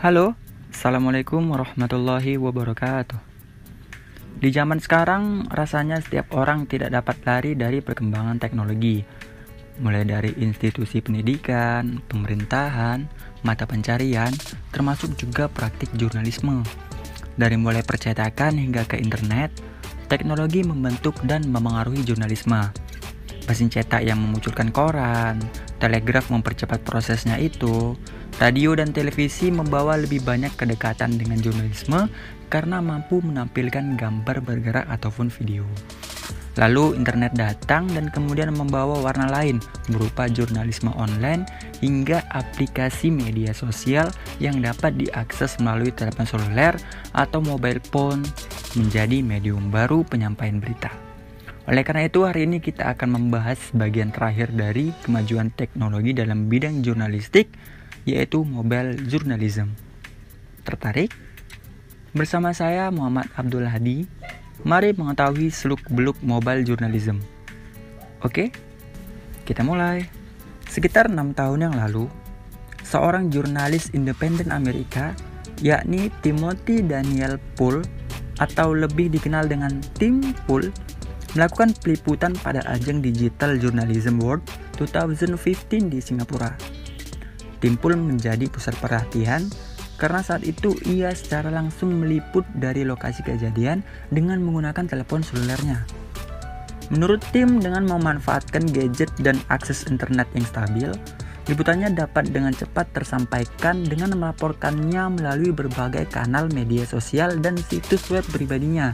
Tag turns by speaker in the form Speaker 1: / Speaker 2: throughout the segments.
Speaker 1: Halo, Assalamualaikum warahmatullahi wabarakatuh. Di zaman sekarang, rasanya setiap orang tidak dapat lari dari perkembangan teknologi. Mulai dari institusi pendidikan, pemerintahan, mata pencarian, termasuk juga praktik jurnalisme. Dari mulai percetakan hingga ke internet, teknologi membentuk dan memengaruhi jurnalisme. Mesin cetak yang memunculkan koran, telegraf mempercepat prosesnya itu, radio dan televisi membawa lebih banyak kedekatan dengan jurnalisme karena mampu menampilkan gambar bergerak ataupun video. Lalu internet datang dan kemudian membawa warna lain berupa jurnalisme online hingga aplikasi media sosial yang dapat diakses melalui telepon seluler atau mobile phone menjadi medium baru penyampaian berita. Oleh karena itu, hari ini kita akan membahas bagian terakhir dari kemajuan teknologi dalam bidang jurnalistik, yaitu mobile journalism. Tertarik? Bersama saya Muhammad Abdul Hadi, mari mengetahui seluk-beluk mobile journalism. Oke, kita mulai. Sekitar 6 tahun yang lalu, seorang jurnalis independen Amerika, yakni Timothy Daniel Poole, atau lebih dikenal dengan Tim Poole, melakukan peliputan pada ajang Digital Journalism World 2015 di Singapura. Tim Poole menjadi pusat perhatian karena saat itu ia secara langsung meliput dari lokasi kejadian dengan menggunakan telepon selulernya. Menurut Tim, dengan memanfaatkan gadget dan akses internet yang stabil, liputannya dapat dengan cepat tersampaikan dengan melaporkannya melalui berbagai kanal media sosial dan situs web pribadinya.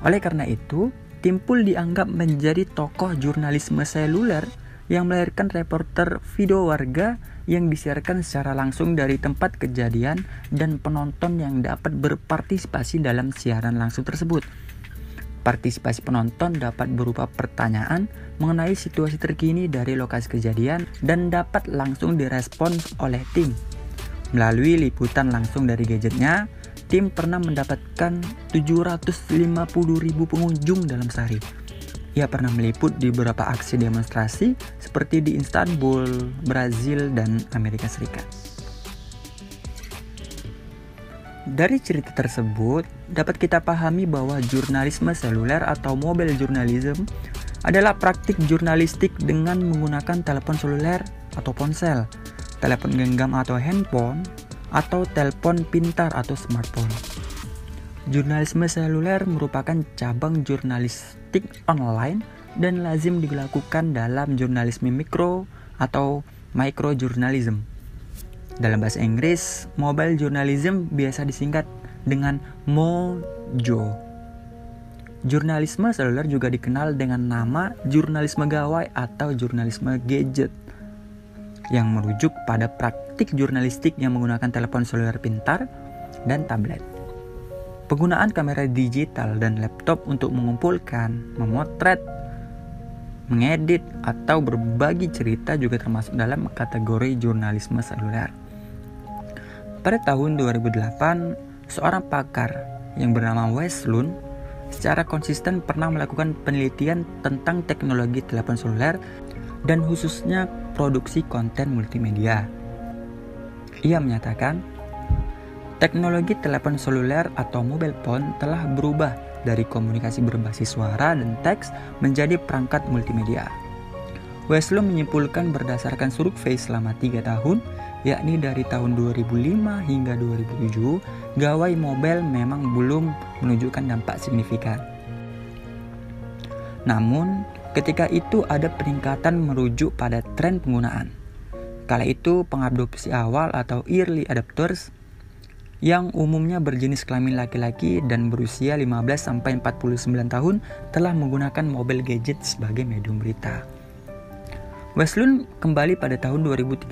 Speaker 1: Oleh karena itu, Tim Poole dianggap menjadi tokoh jurnalisme seluler yang melahirkan reporter video warga yang disiarkan secara langsung dari tempat kejadian dan penonton yang dapat berpartisipasi dalam siaran langsung tersebut. Partisipasi penonton dapat berupa pertanyaan mengenai situasi terkini dari lokasi kejadian dan dapat langsung direspons oleh tim. Melalui liputan langsung dari gadgetnya, Tim pernah mendapatkan 750.000 pengunjung dalam sehari. Ia pernah meliput di beberapa aksi demonstrasi seperti di Istanbul, Brazil, dan Amerika Serikat. Dari cerita tersebut, dapat kita pahami bahwa jurnalisme seluler atau mobile journalism adalah praktik jurnalistik dengan menggunakan telepon seluler atau ponsel, telepon genggam atau handphone, atau telepon pintar atau smartphone. Jurnalisme seluler merupakan cabang jurnalistik online dan lazim dilakukan dalam jurnalisme mikro atau microjournalism. Dalam bahasa Inggris, mobile journalism biasa disingkat dengan MOJO. Jurnalisme seluler juga dikenal dengan nama jurnalisme gawai atau jurnalisme gadget, yang merujuk pada praktik jurnalistik yang menggunakan telepon seluler pintar dan tablet. Penggunaan kamera digital dan laptop untuk mengumpulkan, memotret, mengedit, atau berbagi cerita juga termasuk dalam kategori jurnalisme seluler. Pada tahun 2008, seorang pakar yang bernama Wes Lund secara konsisten pernah melakukan penelitian tentang teknologi telepon seluler dan khususnya produksi konten multimedia. Ia menyatakan, teknologi telepon seluler atau mobile phone telah berubah dari komunikasi berbasis suara dan teks menjadi perangkat multimedia. Wes Lund menyimpulkan berdasarkan survei selama 3 tahun, yakni dari tahun 2005 hingga 2007, gawai mobile memang belum menunjukkan dampak signifikan. Namun, ketika itu ada peningkatan merujuk pada tren penggunaan. Kala itu pengadopsi awal atau early adopters yang umumnya berjenis kelamin laki-laki dan berusia 15-49 tahun telah menggunakan mobile gadget sebagai medium berita. Wes Lund kembali pada tahun 2013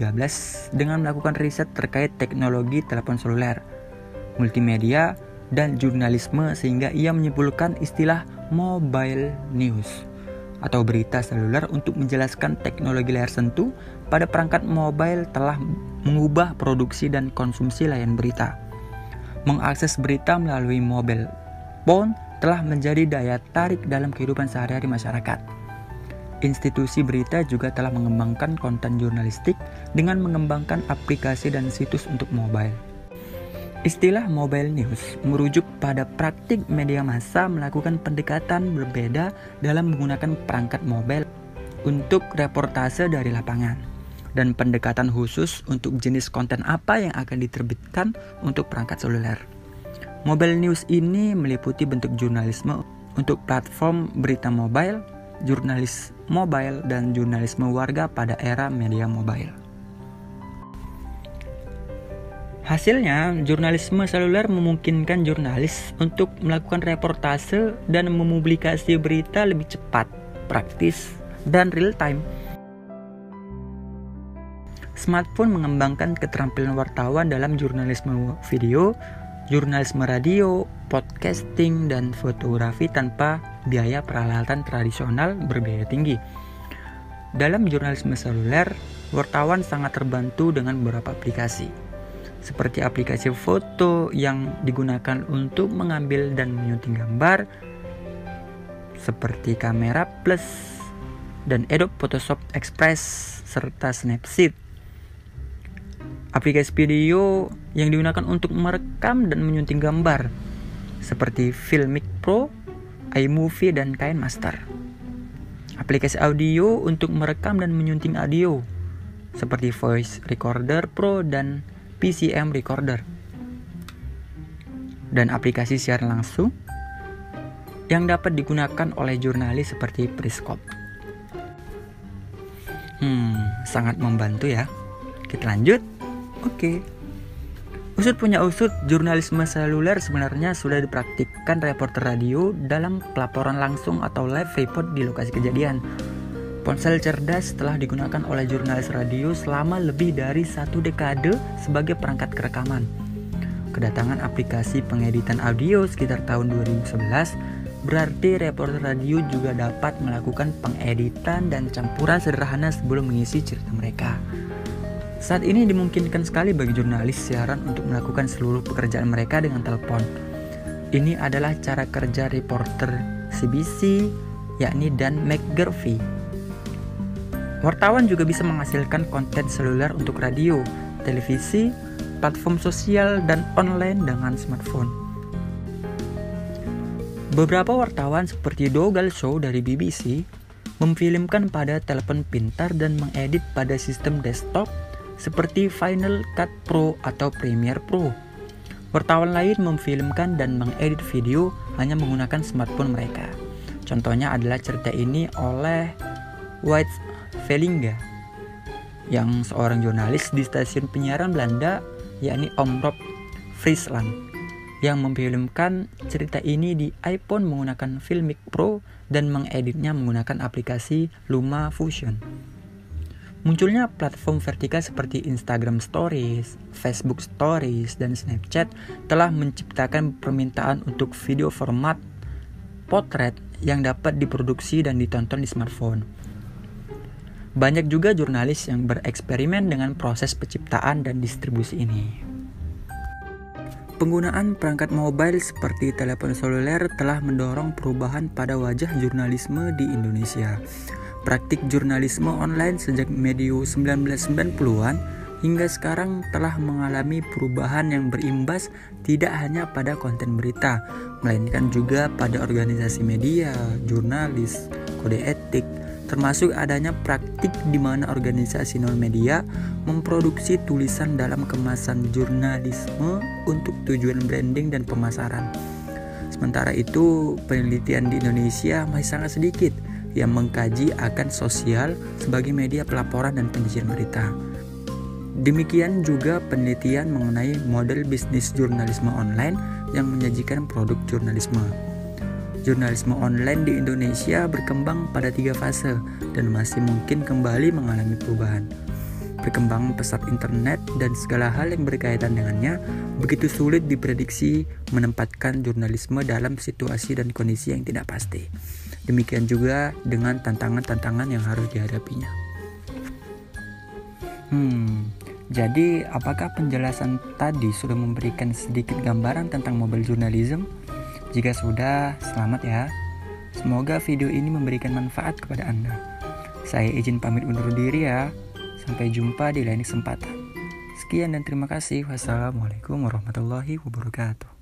Speaker 1: dengan melakukan riset terkait teknologi telepon seluler, multimedia, dan jurnalisme sehingga ia menyimpulkan istilah mobile news atau berita seluler untuk menjelaskan teknologi layar sentuh pada perangkat mobile telah mengubah produksi dan konsumsi layanan berita. Mengakses berita melalui mobile phone telah menjadi daya tarik dalam kehidupan sehari-hari masyarakat. Institusi berita juga telah mengembangkan konten jurnalistik dengan mengembangkan aplikasi dan situs untuk mobile. Istilah mobile news merujuk pada praktik media massa melakukan pendekatan berbeda dalam menggunakan perangkat mobile untuk reportase dari lapangan dan pendekatan khusus untuk jenis konten apa yang akan diterbitkan untuk perangkat seluler. Mobile news ini meliputi bentuk jurnalisme untuk platform berita mobile, jurnalis mobile, dan jurnalisme warga pada era media mobile. Hasilnya, jurnalisme seluler memungkinkan jurnalis untuk melakukan reportase dan mempublikasi berita lebih cepat, praktis, dan real time. Smartphone mengembangkan keterampilan wartawan dalam jurnalisme video, jurnalisme radio, podcasting, dan fotografi tanpa biaya peralatan tradisional berbiaya tinggi. Dalam jurnalisme seluler, wartawan sangat terbantu dengan beberapa aplikasi, seperti aplikasi foto yang digunakan untuk mengambil dan menyunting gambar, seperti Camera Plus dan Adobe Photoshop Express serta Snapseed. Aplikasi video yang digunakan untuk merekam dan menyunting gambar, seperti Filmic Pro, iMovie, dan KineMaster. Aplikasi audio untuk merekam dan menyunting audio, seperti Voice Recorder Pro dan PCM Recorder. Dan aplikasi siaran langsung yang dapat digunakan oleh jurnalis seperti Periscope. Sangat membantu ya. Kita lanjut. Oke. Usut punya usut, jurnalisme seluler sebenarnya sudah dipraktikkan reporter radio dalam pelaporan langsung atau live report di lokasi kejadian. Ponsel cerdas telah digunakan oleh jurnalis radio selama lebih dari 1 dekade sebagai perangkat kerekaman. Kedatangan aplikasi pengeditan audio sekitar tahun 2011 berarti reporter radio juga dapat melakukan pengeditan dan campuran sederhana sebelum mengisi cerita mereka. Saat ini dimungkinkan sekali bagi jurnalis siaran untuk melakukan seluruh pekerjaan mereka dengan telepon. Ini adalah cara kerja reporter CBC, yakni Dan McGurvey. Wartawan juga bisa menghasilkan konten seluler untuk radio, televisi, platform sosial, dan online dengan smartphone. Beberapa wartawan seperti Dougal Show dari BBC memfilmkan pada telepon pintar dan mengedit pada sistem desktop seperti Final Cut Pro atau Premiere Pro. Wartawan lain memfilmkan dan mengedit video hanya menggunakan smartphone mereka. Contohnya adalah cerita ini oleh White Vellinga, yang seorang jurnalis di stasiun penyiaran Belanda, yakni Omroep Friesland, yang memfilmkan cerita ini di iPhone menggunakan Filmic Pro dan mengeditnya menggunakan aplikasi LumaFusion. Munculnya platform vertikal seperti Instagram Stories, Facebook Stories, dan Snapchat telah menciptakan permintaan untuk video format potret yang dapat diproduksi dan ditonton di smartphone. Banyak juga jurnalis yang bereksperimen dengan proses penciptaan dan distribusi ini. Penggunaan perangkat mobile seperti telepon seluler telah mendorong perubahan pada wajah jurnalisme di Indonesia. Praktik jurnalisme online sejak medio 1990-an hingga sekarang telah mengalami perubahan yang berimbas tidak hanya pada konten berita, melainkan juga pada organisasi media, jurnalis, kode etik, termasuk adanya praktik di mana organisasi non-media memproduksi tulisan dalam kemasan jurnalisme untuk tujuan branding dan pemasaran. Sementara itu, penelitian di Indonesia masih sangat sedikit yang mengkaji akan sosial sebagai media pelaporan dan penyajian berita. Demikian juga penelitian mengenai model bisnis jurnalisme online yang menyajikan produk jurnalisme. Jurnalisme online di Indonesia berkembang pada 3 fase dan masih mungkin kembali mengalami perubahan. Perkembangan pesat internet dan segala hal yang berkaitan dengannya begitu sulit diprediksi menempatkan jurnalisme dalam situasi dan kondisi yang tidak pasti. Demikian juga dengan tantangan-tantangan yang harus dihadapinya. Jadi apakah penjelasan tadi sudah memberikan sedikit gambaran tentang mobile journalism? Jika sudah, selamat ya. Semoga video ini memberikan manfaat kepada Anda. Saya izin pamit undur diri ya. Sampai jumpa di lain kesempatan. Sekian dan terima kasih. Wassalamualaikum warahmatullahi wabarakatuh.